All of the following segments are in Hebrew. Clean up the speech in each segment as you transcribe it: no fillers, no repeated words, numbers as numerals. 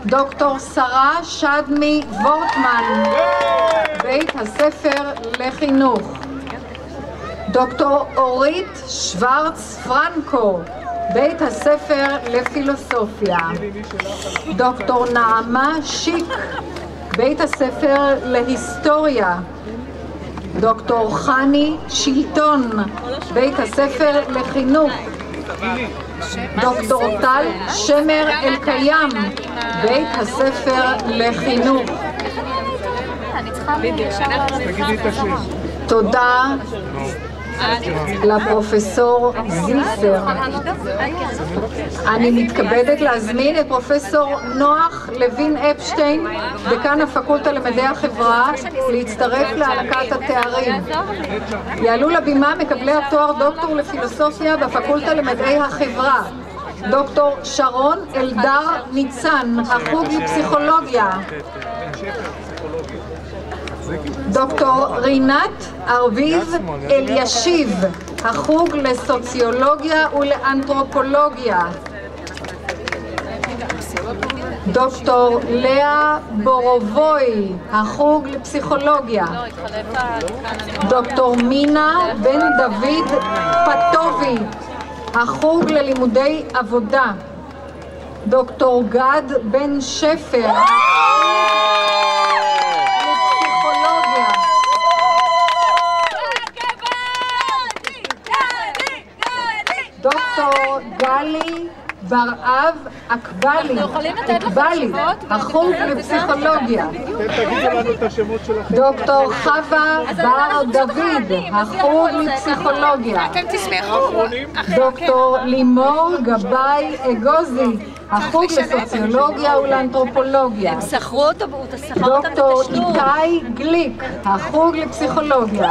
דוקטור שרה שדמי וורטמן, בית הספר לחינוך. דוקטור אורית שוורץ פרנקו, בית הספר לפילוסופיה. דוקטור נעמה שיק, בית הספר להיסטוריה. דוקטור חני שילטון, בית הספר לחינוך. דוקטור טל שמר אלקיים, בית הספר לחינוך. תודה לפרופסור זיסר. אני מתכבדת להזמין את פרופסור נוח לוין אפשטיין, דקן הפקולטה למדעי החברה, להצטרף להענקת התארים. יעלו לבימה מקבלי התואר דוקטור לפילוסופיה בפקולטה למדעי החברה: דוקטור שרון אלדר ניצן, החוג לפסיכולוגיה. דוקטור רינת ארביב אלישיב, החוג לסוציולוגיה ולאנתרופולוגיה. דוקטור לאה בורובוי, החוג לפסיכולוגיה. דוקטור מינה בן דוד פטובי, החוג ללימודי עבודה. דוקטור גד בן שפר, דוקטור גלי ברעב אקבלי, החוג לפסיכולוגיה. דוקטור חווה בר דוד, החוג לפסיכולוגיה. דוקטור לימור גבאי אגוזי, החוג לסוציולוגיה ולאנתרופולוגיה. דוקטור איתי גליק, החוג לפסיכולוגיה.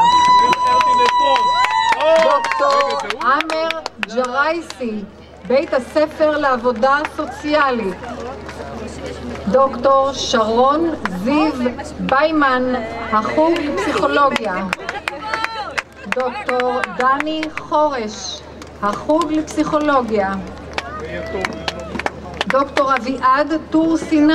דוקטור עמר ג'רייסי, בית הספר לעבודה סוציאלית. דוקטור שרון זיו ביימן, החוג לפסיכולוגיה. דוקטור דני חורש, החוג לפסיכולוגיה. דוקטור אביעד טור סיני,